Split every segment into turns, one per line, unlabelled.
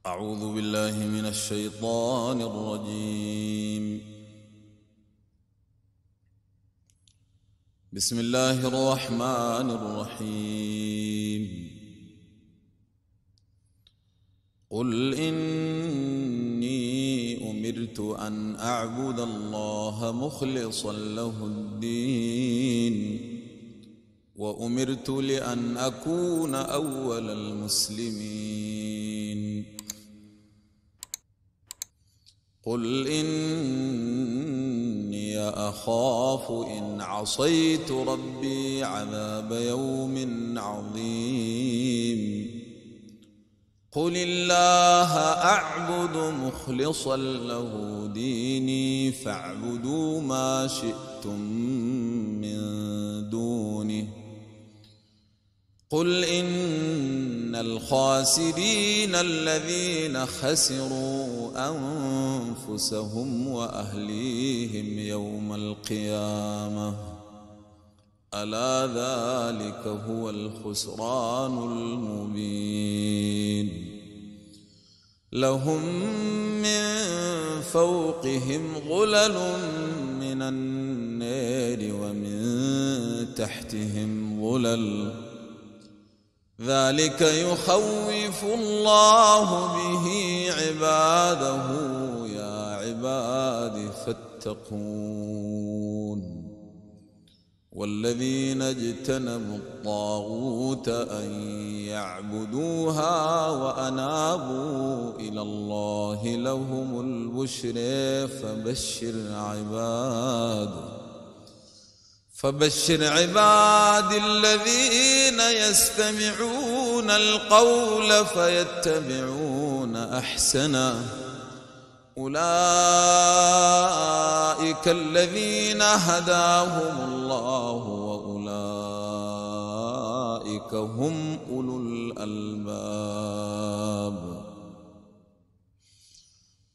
أعوذ بالله من الشيطان الرجيم. بسم الله الرحمن الرحيم. قل إني أمرت أن أعبد الله مخلصا له الدين وأمرت لأن أكون أول المسلمين. قل إني أخاف إن عصيت ربي عذاب يوم عظيم. قل الله أعبد مخلصا له ديني فاعبدوا ما شئتم من دونه. قل إن الخاسرين الذين خسروا أنفسهم وأهليهم يوم القيامة ألا ذلك هو الخسران المبين. لهم من فوقهم غلل من النار ومن تحتهم غلل ذلك يخوف الله به عباده يا عباد فاتقون. والذين اجتنبوا الطاغوت أن يعبدوها وأنابوا إلى الله لهم البشر فبشر عباد الذين يستمعون القول فيتبعون أحسنه. أولئك الذين هداهم الله وأولئك هم أولو الألباب.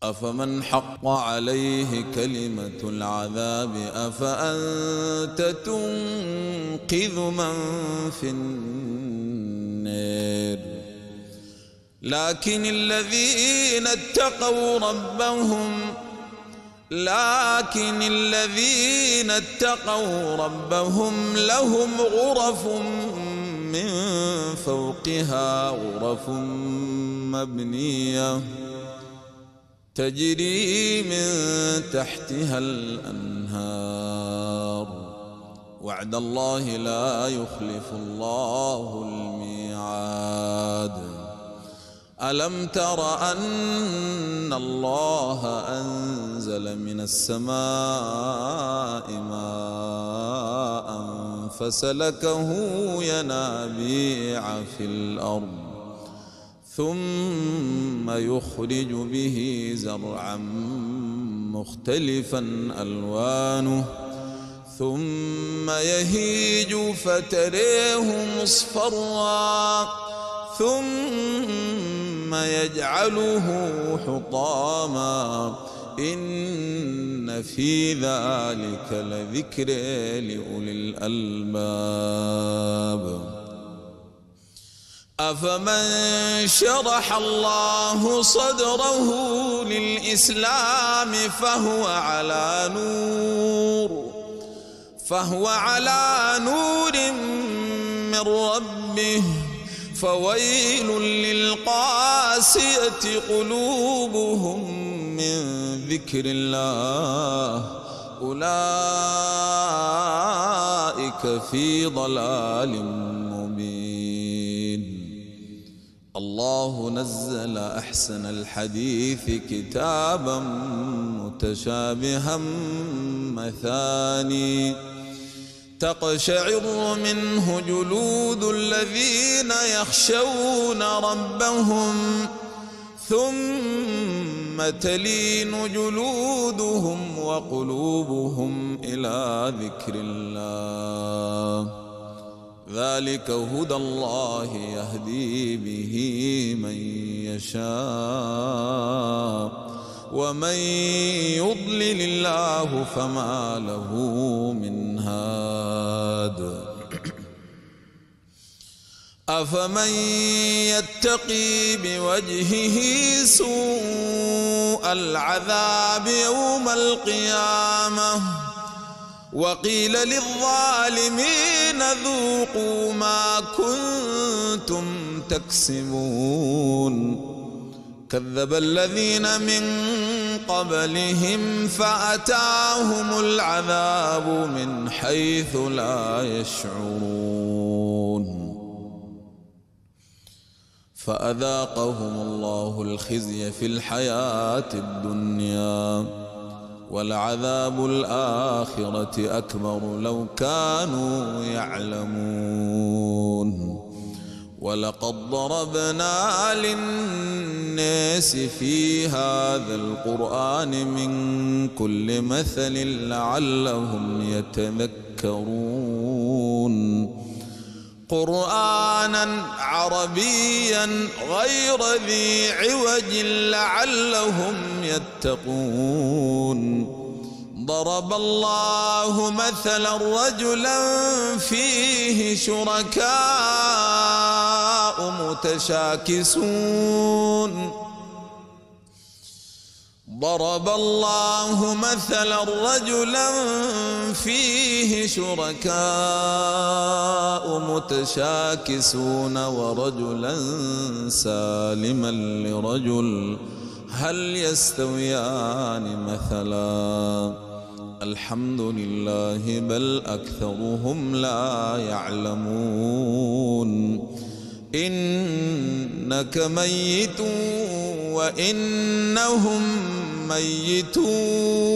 أفمن حق عليه كلمة العذاب أفأنت تنقذ من في النار. لكن الذين اتقوا ربهم لهم غرف من فوقها غرف مبنية تجري من تحتها الأنهار. وعد الله لا يخلف الله الميعاد. ألم تر أن الله أنزل من السماء ماء فسلكه ينابيع في الأرض ثم يخرج به زرعا مختلفا ألوانه ثم يهيج فتريه مصفرا ثم يجعله حطاما إن في ذلك لذكر لأولي الألباب. أفمن شرح الله صدره للإسلام فهو على نور من ربه فويل للقاسية قلوبهم من ذكر الله أولئك في ضلال مبين. الله نزل أحسن الحديث كتابا متشابها مثاني تقشعر منه جلود الذين يخشون ربهم ثم تلين جلودهم وقلوبهم إلى ذكر الله. ذلك هدى الله يهدي به من يشاء ومن يضلل الله فما له من هاد. أفمن يتقي بوجهه سوء العذاب يوم القيامة وقيل للظالمين ذوقوا ما كنتم تكسبون كذب الذين من قبلهم فأتاهم العذاب من حيث لا يشعرون فأذاقهم الله الخزي في الحياة الدنيا ولعذاب الآخرة أكبر لو كانوا يعلمون ولقد ضربنا للناس في هذا القرآن من كل مثل لعلهم يتذكرون قرآنا عربيا غير ذي عوج لعلهم يتقون ضرب الله مثلا رجلا فيه شركاء متشاكسون ضرب الله مثلا رجلا فيه شركاء متشاكسون ورجلا سالما لرجل هل يستويان مثلا الحمد لله بل أكثرهم لا يعلمون إنك ميت وإنهم ميتون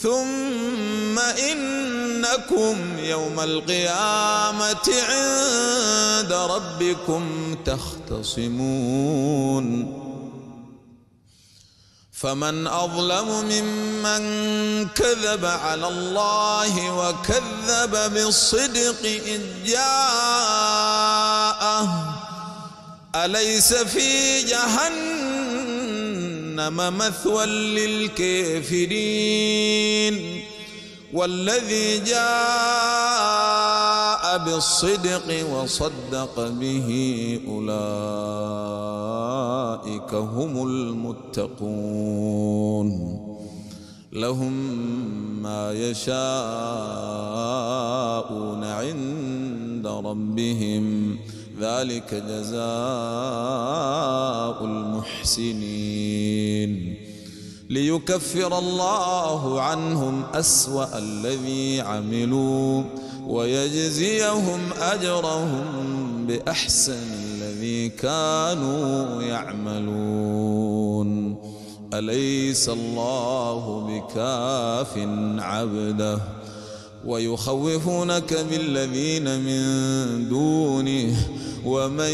ثم إنكم يوم القيامة عند ربكم تختصمون فمن أظلم ممن كذب على الله وكذب بالصدق إذ جاءه أليس في جهنم مثوى للكافرين والذي جاء بالصدق وصدق به أولئك هم المتقون لهم ما يشاءون عند ربهم ذلك جزاء المحسنين ليكفر الله عنهم أسوأ الذي عملوا ويجزيهم أجرهم بأحسن الذي كانوا يعملون أليس الله بكاف عبده ويخوفونك بالذين من دونه ومن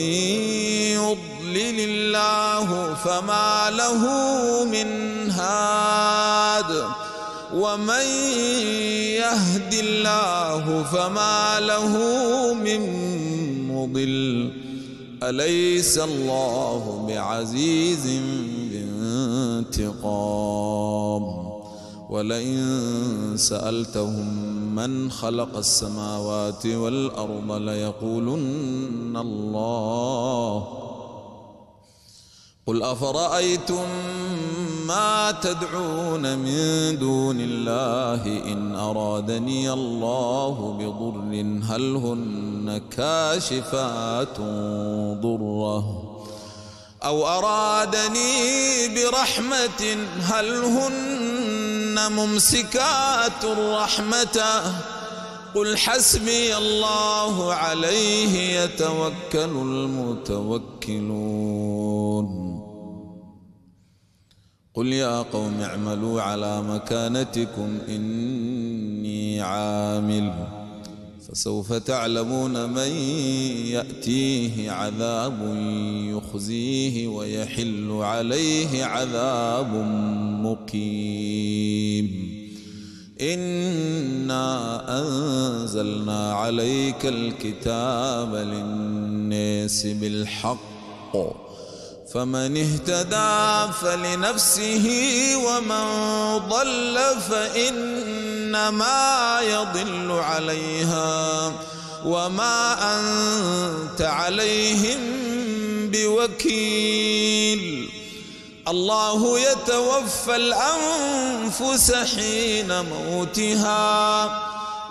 يضلل الله فما له من هاد ومن يهد الله فما له من مضل أليس الله بعزيز ذي انتقام ولئن سألتهم من خلق السماوات والأرض ليقولن الله قل أفرأيتم ما تدعون من دون الله إن أرادني الله بضر هل هن كاشفات ضره أو أرادني برحمة هل هن ممسكات رحمته قل حسبي الله عليه يتوكل المتوكلون قل يا قوم اعملوا على مكانتكم إني عامل فسوف تعلمون من يأتيه عذاب يخزيه ويحل عليه عذاب مقيم إنا أنزلنا عليك الكتاب للناس بالحق فمن اهتدى فلنفسه ومن ضل فإنما يضل عليها وما أنت عليهم بوكيل. الله يتوفى الأنفس حين موتها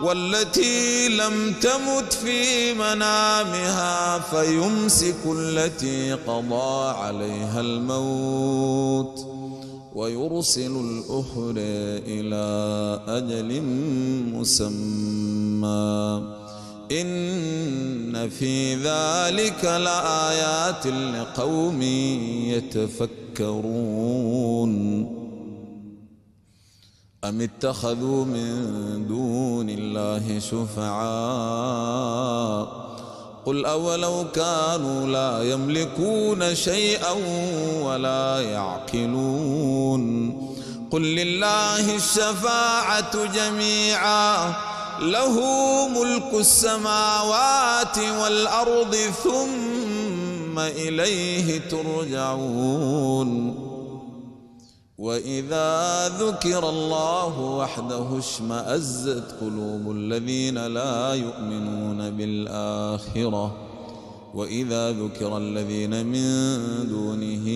والتي لم تمت في منامها فيمسك التي قضى عليها الموت ويرسل الأخرى إلى أجل مسمى. إن في ذلك لآيات لقوم يتفكرون. أم اتخذوا من دون الله شفعاء قل أولو كانوا لا يملكون شيئا ولا يعقلون. قل لله الشفاعة جميعا له ملك السماوات والأرض ثم إليه ترجعون. وإذا ذكر الله وحده اشمأزت قلوب الذين لا يؤمنون بالآخرة وإذا ذكر الذين من دونه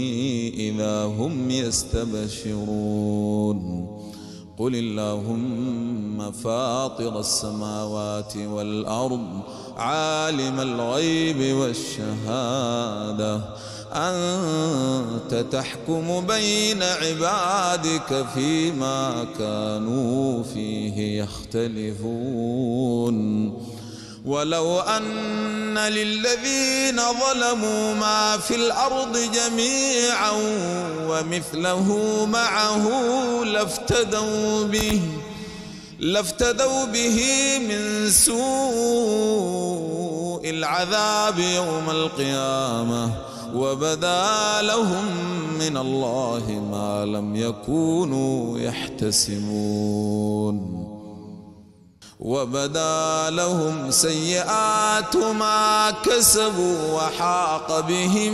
إذا هم يستبشرون. قل اللهم فاطر السماوات والأرض عالم الغيب والشهادة أنت تحكم بين عبادك فيما كانوا فيه يختلفون. ولو أن للذين ظلموا ما في الأرض جميعا ومثله معه لافتدوا به من سوء العذاب يوم القيامة وبدا لهم من الله ما لم يكونوا يحتسبون. وبدا لهم سيئات ما كسبوا وحاق بهم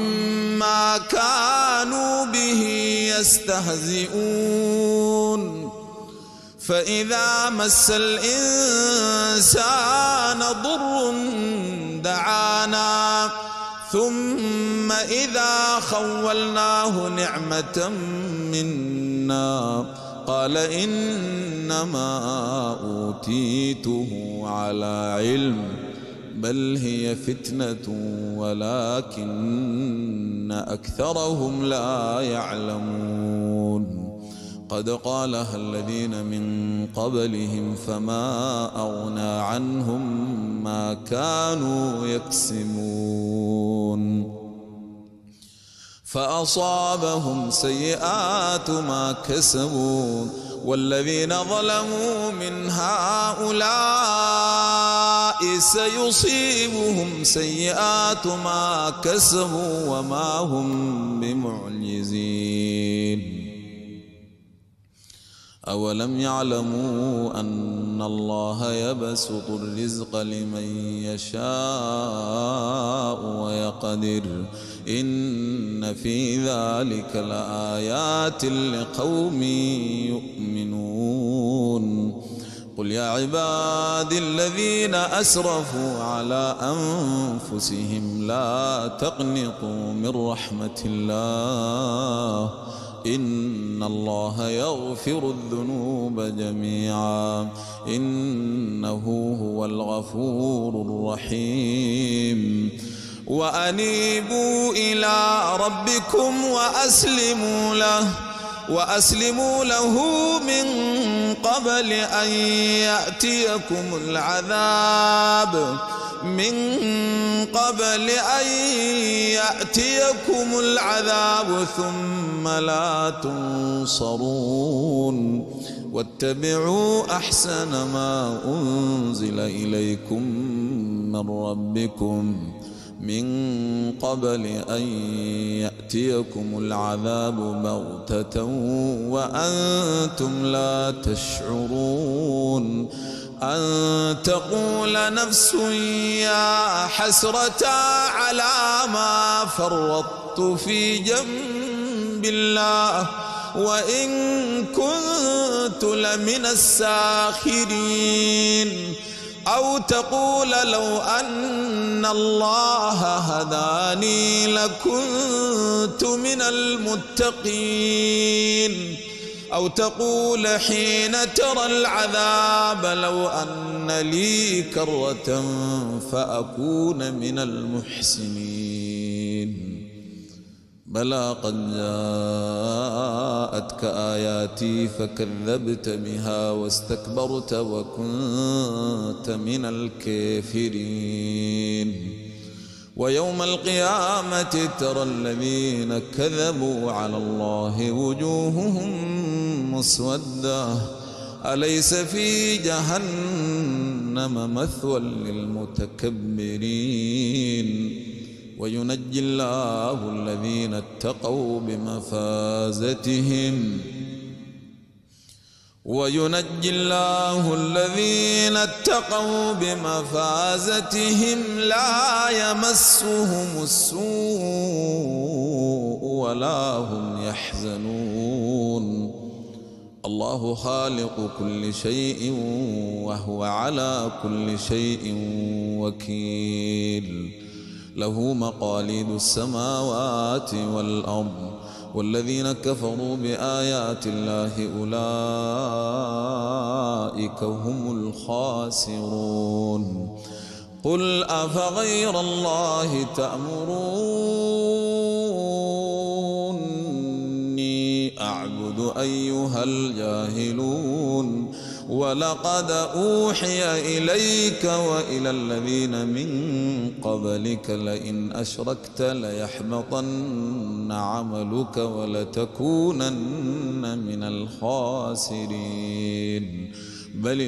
ما كانوا به يستهزئون. فإذا مس الإنسان ضر دعانا ثم إذا خولناه نعمة منا قال إنما أوتيته على علم بل هي فتنة ولكن أكثرهم لا يعلمون. قد قالها الذين من قبلهم فما أغنى عنهم ما كانوا يكسبون. فأصابهم سيئات ما كسبوا والذين ظلموا من هؤلاء سيصيبهم سيئات ما كسبوا وما هم بمعجزين. أولم يعلموا أن الله يبسط الرزق لمن يشاء ويقدر إن في ذلك لآيات لقوم يؤمنون. قل يا عبادي الذين أسرفوا على أنفسهم لا تقنطوا من رحمة الله إن الله يغفر الذنوب جميعا إنه هو الغفور الرحيم. وأنيبوا إلى ربكم وأسلموا له من قبل أن يأتيكم العذاب ثم لا تنصرون. واتبعوا أحسن ما أنزل إليكم من ربكم من قبل أن يأتيكم العذاب بغتة وأنتم لا تشعرون. أن تقول نفس يا حسرة على ما فرطت في جنب الله وإن كنت لمن الساخرين. أو تقول لو أن الله هداني لكنت من المتقين. أو تقول حين ترى العذاب لو أن لي كرة فأكون من المحسنين. بلى قد جاءتك آياتي فكذبت بها واستكبرت وكنت من الكافرين. ويوم القيامة ترى الذين كذبوا على الله وجوههم مسودة أليس في جهنم مثوى للمتكبرين. وينجي الله الذين اتقوا بمفازتهم لا يمسهم السوء ولا هم يحزنون. الله خالق كل شيء وهو على كل شيء وكيل. له مقاليد السماوات والأرض والذين كفروا بآيات الله أولئك هم الخاسرون. قل أفغير الله تأمروني أعبد أيها الجاهلون. ولقد أوحي إليك وإلى الذين من قبلك لئن أشركت ليحبطن عملك ولتكونن من الخاسرين. بل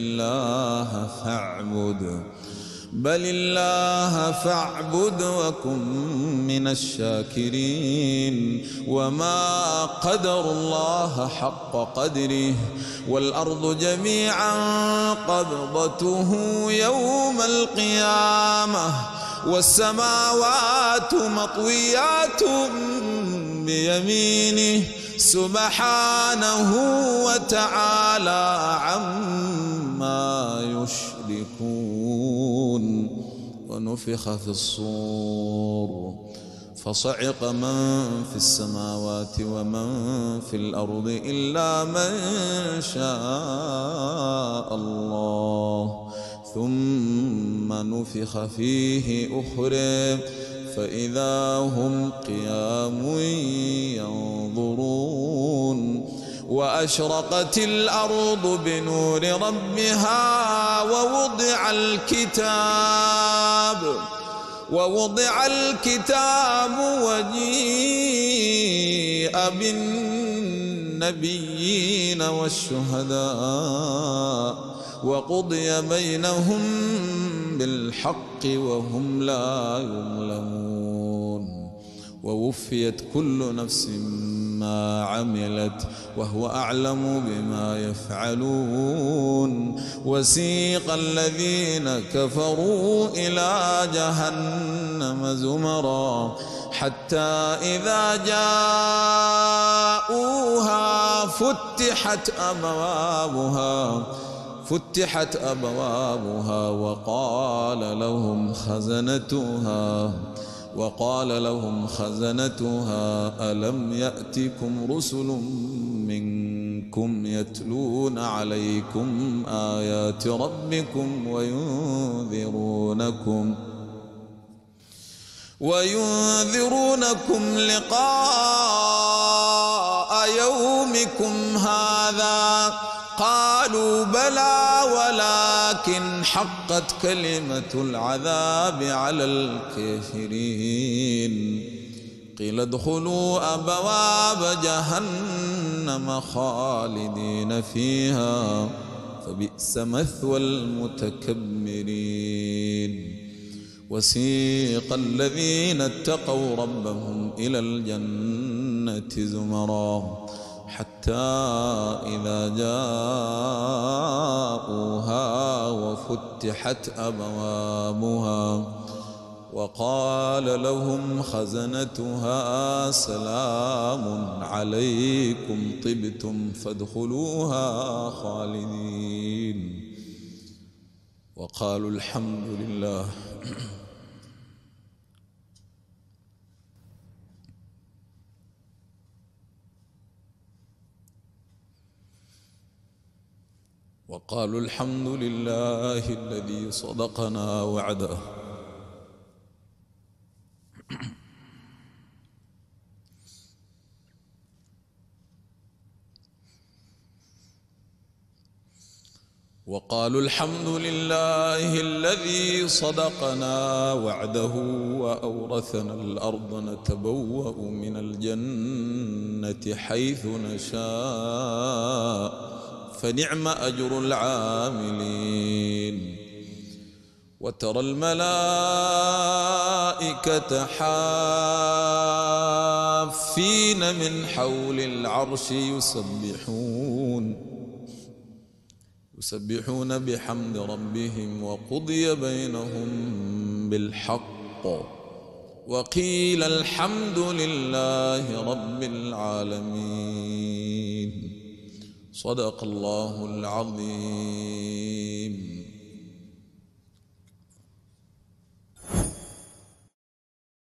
الله فاعبد وكن من الشاكرين. وما قدر الله حق قدره والأرض جميعا قبضته يوم القيامة والسماوات مطويات بيمينه سبحانه وتعالى عما يشركون. ونفخ في الصور فصعق من في السماوات ومن في الأرض إلا من شاء الله ثم نفخ فيه أخرى فإذا هم قيام ينظرون. وأشرقت الأرض بنور ربها ووضع الكتاب وجيء بالنبيين والشهداء وقضي بينهم بالحق وهم لا يظلمون. ووفيت كل نفس ما عملت وهو أعلم بما يفعلون. وسيق الذين كفروا إلى جهنم زمرا حتى إذا جاءوها فتحت أبوابها وقال لهم خزنتها ألم يأتكم رسل منكم يتلون عليكم آيات ربكم وينذرونكم لقاء يومكم هذا قالوا بلى ولكن حقت كلمة العذاب على الكافرين. قيل ادخلوا أبواب جهنم خالدين فيها فبئس مثوى المتكبرين. وسيق الذين اتقوا ربهم إلى الجنة زمرا حتى إذا جاءوها وفتحت أبوابها وقال لهم خزنتها سلام عليكم طبتم فادخلوها خالدين. وقالوا الحمد لله وقالوا الحمد لله الذي صدقنا وعده وقالوا الحمد لله الذي صدقنا وعده وأورثنا الأرض نتبوأ من الجنة حيث نشاء فنعم أجر العاملين وترى الملائكة حافين من حول العرش يسبحون بحمد ربهم وقضي بينهم بالحق وقيل الحمد لله رب العالمين صدق الله العظيم.